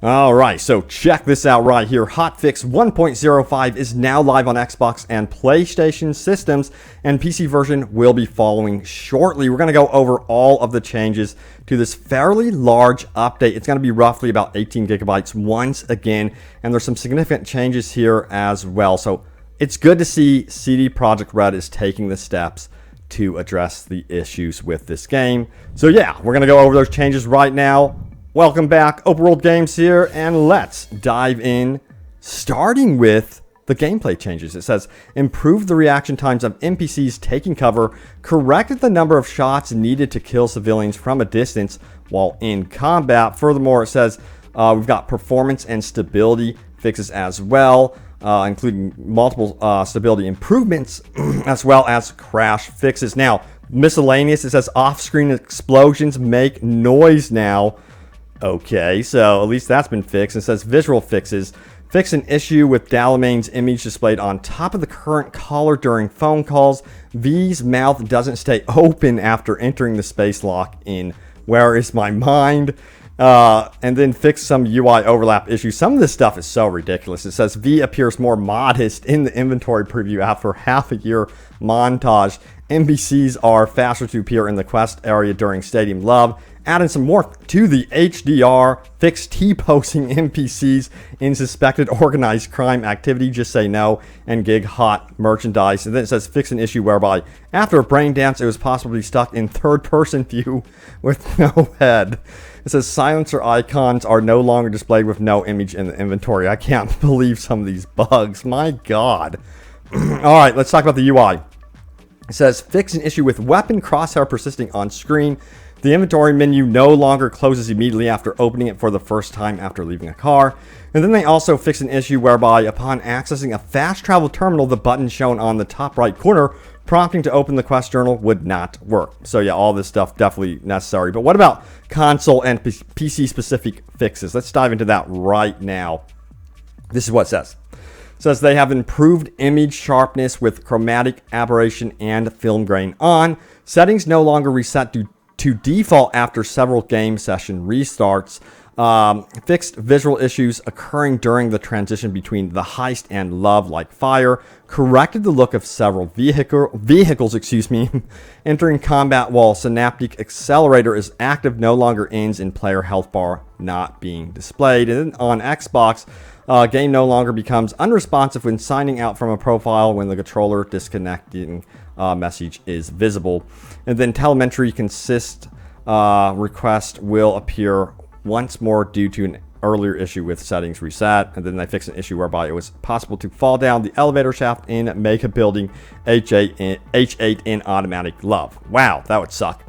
Alright, so check this out right here. Hotfix 1.05 is now live on Xbox and PlayStation systems, and PC version will be following shortly. We're going to go over all of the changes to this fairly large update. It's going to be roughly about 18 gigabytes once again, and there's some significant changes here as well. So it's good to see CD Projekt Red is taking the steps to address the issues with this game. So yeah, we're going to go over those changes right now. Welcome back, Open World Games here, and let's dive in, starting with the gameplay changes. It says, improved the reaction times of NPCs taking cover, corrected the number of shots needed to kill civilians from a distance while in combat. Furthermore, it says we've got performance and stability fixes as well, including multiple stability improvements, as well as crash fixes. Now, miscellaneous, it says off-screen explosions make noise now. Okay, so at least that's been fixed. It says visual fixes. Fix an issue with Dalamain's image displayed on top of the current caller during phone calls. V's mouth doesn't stay open after entering the space lock in Where Is My Mind? And then fix some UI overlap issues. Some of this stuff is so ridiculous. It says V appears more modest in the inventory preview after half a year montage. NPCs are faster to appear in the quest area during Stadium Love. Adding some more to the HDR. Fix T-posing NPCs in suspected organized crime activity. Just say no. And gig hot merchandise. And then it says fix an issue whereby after a brain dance, it was possibly stuck in third-person view with no head. It says silencer icons are no longer displayed with no image in the inventory. I can't believe some of these bugs. My God. All right, let's talk about the UI. It says fix an issue with weapon crosshair persisting on screen. The inventory menu no longer closes immediately after opening it for the first time after leaving a car. And then they also fix an issue whereby upon accessing a fast travel terminal, the button shown on the top right corner prompting to open the quest journal would not work. So yeah, all this stuff definitely necessary. But what about console and PC specific fixes? Let's dive into that right now. This is what it says. It says they have improved image sharpness with chromatic aberration and film grain on. Settings no longer reset to default after several game session restarts. Fixed visual issues occurring during the transition between the heist and Love Like Fire. Corrected the look of several vehicles, entering combat while synaptic accelerator is active no longer ends in player health bar not being displayed. And then on Xbox, game no longer becomes unresponsive when signing out from a profile when the controller disconnecting message is visible. And then telemetry consist request will appear once more due to an earlier issue with settings reset. And then they fixed an issue whereby it was possible to fall down the elevator shaft in Mega Building H8 in Automatic Love. Wow, that would suck.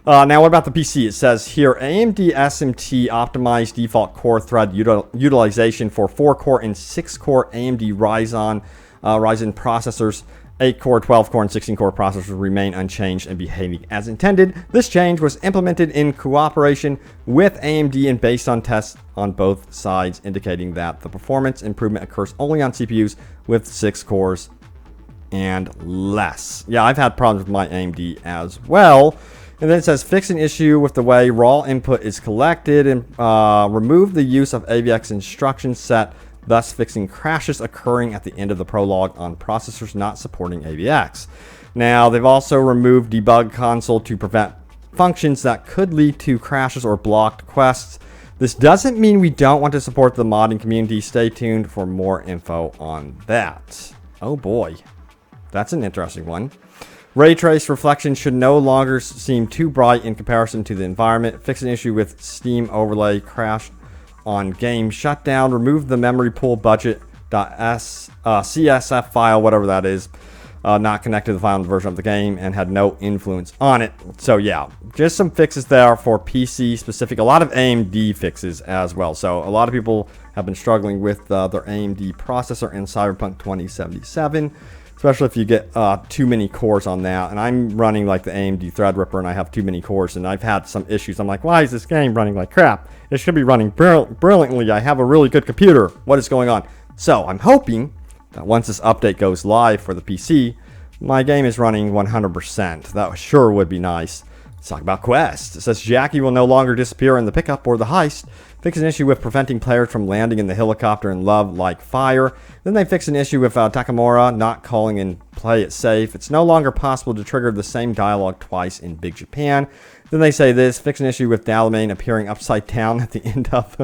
Now, what about the PC? It says here, AMD SMT optimized default core thread utilization for 4-core and 6-core AMD Ryzen processors. 8-core, 12-core, and 16-core processors remain unchanged and behaving as intended. This change was implemented in cooperation with AMD and based on tests on both sides, indicating that the performance improvement occurs only on CPUs with 6 cores and less. Yeah, I've had problems with my AMD as well. And then it says, fix an issue with the way raw input is collected and remove the use of AVX instruction set, thus fixing crashes occurring at the end of the prologue on processors not supporting AVX. Now, they've also removed debug console to prevent functions that could lead to crashes or blocked quests. This doesn't mean we don't want to support the modding community. Stay tuned for more info on that. Oh boy, that's an interesting one. Ray trace reflection should no longer seem too bright in comparison to the environment. Fix an issue with Steam overlay crash on game shutdown. Remove the memory pool budget .csf file, whatever that is, not connected to the final version of the game and had no influence on it. So yeah, just some fixes there for PC specific. A lot of AMD fixes as well. So a lot of people have been struggling with their AMD processor in Cyberpunk 2077. Especially if you get too many cores on that. And I'm running like the AMD Threadripper and I have too many cores and I've had some issues. I'm like, why is this game running like crap? It should be running brilliantly. I have a really good computer. What is going on? So I'm hoping that once this update goes live for the PC, my game is running 100%. That sure would be nice. Let's talk about quests. It says Jackie will no longer disappear in the pickup or the heist. fix an issue with preventing players from landing in the helicopter in Love Like Fire. Then they fix an issue with Takamura not calling in Play It Safe. It's no longer possible to trigger the same dialogue twice in Big Japan. Then they say this, fix an issue with Dalamain appearing upside down at the end of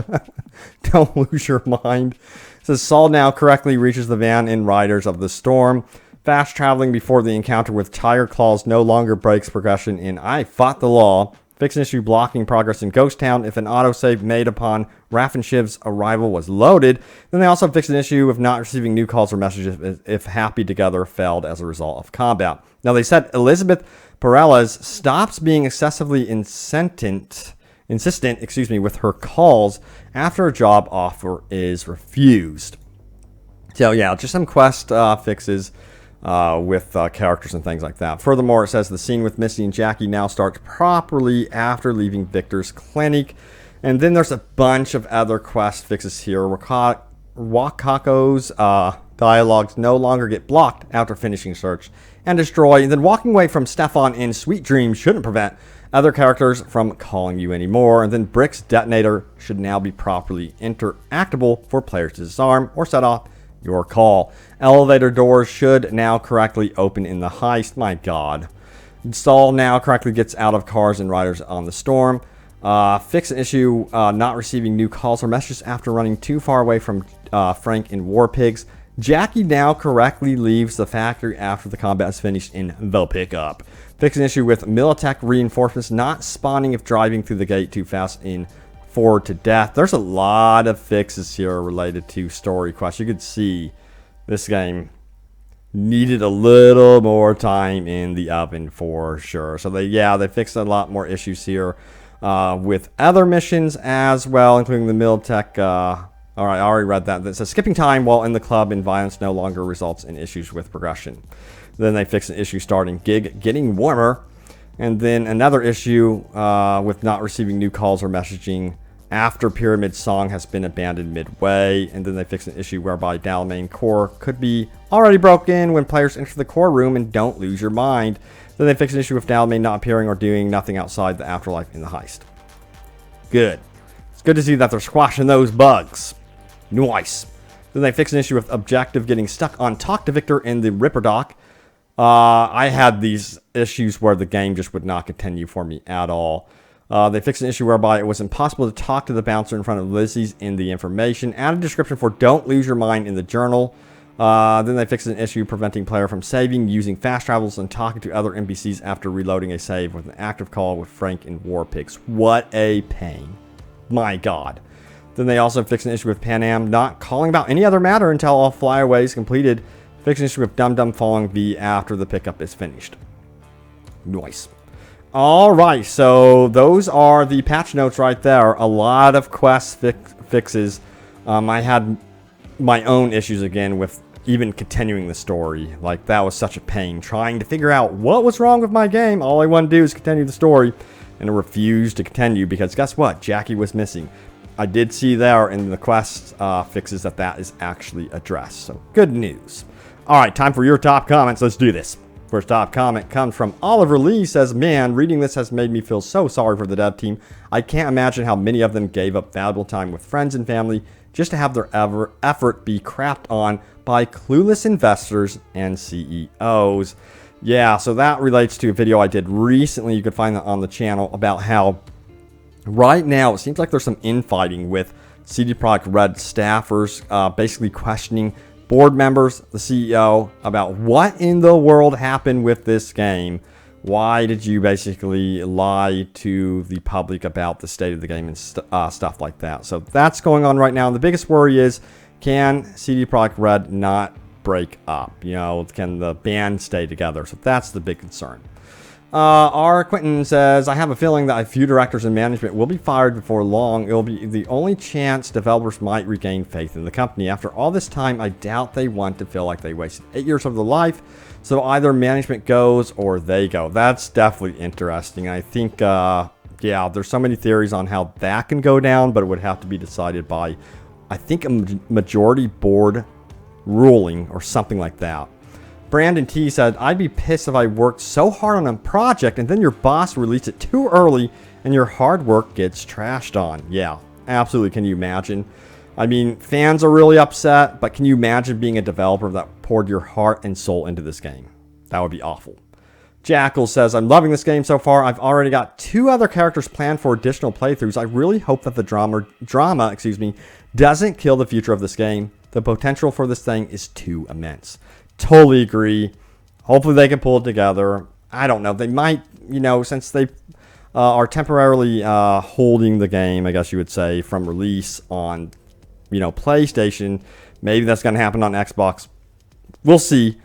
Don't Lose Your Mind. It says Saul now correctly reaches the van in Riders of the Storm. Fast traveling before the encounter with Tiger Claws no longer breaks progression in I Fought the Law. Fix an issue blocking progress in Ghost Town if an autosave made upon Raph and Shiv's arrival was loaded. Then they also fix an issue of not receiving new calls or messages if Happy Together failed as a result of combat. Now they said Elizabeth Perales stops being excessively insistent, with her calls after a job offer is refused. So yeah, just some quest fixes with characters and things like that. Furthermore, it says the scene with Misty and Jackie now starts properly after leaving Victor's clinic. And then there's a bunch of other quest fixes here. Wakako's dialogues no longer get blocked after finishing search and destroy. And then walking away from Stefan in Sweet Dreams shouldn't prevent other characters from calling you anymore. And then Brick's detonator should now be properly interactable for players to disarm or set off your call. Elevator doors should now correctly open in the heist. My god. Saul now correctly gets out of cars and Riders on the Storm. Fix an issue not receiving new calls or messages after running too far away from Frank in War Pigs. Jackie now correctly leaves the factory after the combat is finished in The Pickup. Fix an issue with Militech reinforcements not spawning if driving through the gate too fast in Forward to Death. There's a lot of fixes here related to story quests. You could see this game needed a little more time in the oven for sure. So they fixed a lot more issues here with other missions as well, including the Militech. All right, I already read that. That says skipping time while in the club and violence no longer results in issues with progression. Then they fix an issue starting gig getting warmer. And then another issue with not receiving new calls or messaging after Pyramid Song has been abandoned midway. And then they fix an issue whereby Dalamain core could be already broken when players enter the core room and don't lose your mind. Then they fix an issue with Dalamain not appearing or doing nothing outside the afterlife in the heist. Good. It's good to see that they're squashing those bugs. Nice. Then they fix an issue with Objective getting stuck on Talk to Victor in the Ripper Dock. I had these issues where the game just would not continue for me at all. They fixed an issue whereby it was impossible to talk to the bouncer in front of Lizzie's in the information. Add a description for Don't Lose Your Mind in the journal. Then they fixed an issue preventing player from saving, using fast travels, and talking to other NPCs after reloading a save with an active call with Frank and War Pigs. What a pain. My god. Then they also fixed an issue with Pan Am not calling about any other matter until all flyaways completed. Fix an issue with Dum Dum following V after the pickup is finished. Nice. Alright, so those are the patch notes right there. A lot of quest fixes. I had my own issues again with even continuing the story. Like, that was such a pain. Trying to figure out what was wrong with my game. All I wanted to do is continue the story. And it refused to continue because guess what? Jackie was missing. I did see there in the quest fixes that is actually addressed. So, good news. Alright, time for your top comments. Let's do this. First top comment comes from Oliver Lee. Says, man, reading this has made me feel so sorry for the dev team. I can't imagine how many of them gave up valuable time with friends and family just to have their effort be crapped on by clueless investors and CEOs. Yeah, so that relates to a video I did recently. You could find that on the channel about how right now it seems like there's some infighting with CD Projekt Red staffers, basically questioning board members, the CEO, about what in the world happened with this game. Why did you basically lie to the public about the state of the game and stuff like that? So that's going on right now. And the biggest worry is, can CD Projekt Red not break up? You know, can the band stay together? So that's the big concern. R. Quentin says, I have a feeling that a few directors and management will be fired before long. It will be the only chance developers might regain faith in the company. After all this time, I doubt they want to feel like they wasted 8 years of their life. So either management goes or they go. That's definitely interesting. I think, yeah, there's so many theories on how that can go down, but it would have to be decided by, I think, a majority board ruling or something like that. Brandon T said, I'd be pissed if I worked so hard on a project and then your boss released it too early and your hard work gets trashed on. Yeah, Absolutely. Can you imagine? I mean, fans are really upset, but can you imagine being a developer that poured your heart and soul into this game? That would be awful. Jackal says, I'm loving this game so far. I've already got 2 other characters planned for additional playthroughs. I really hope that the drama, doesn't kill the future of this game. The potential for this thing is too immense. Totally agree. Hopefully they can pull it together. I don't know. They might, since they are temporarily holding the game, I guess you would say, from release on, PlayStation. Maybe that's going to happen on Xbox. We'll see.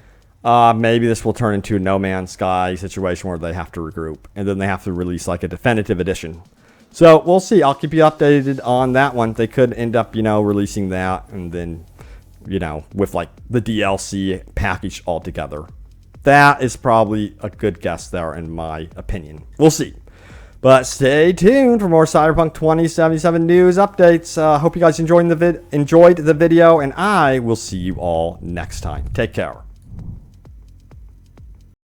Maybe this will turn into a No Man's Sky situation where they have to regroup. And then they have to release like a definitive edition. So we'll see. I'll keep you updated on that one. They could end up, releasing that. And then, with like the DLC package altogether. That is probably a good guess there in my opinion. We'll see. But stay tuned for more Cyberpunk 2077 news updates. Hope you guys enjoyed the video. And I will see you all next time. Take care.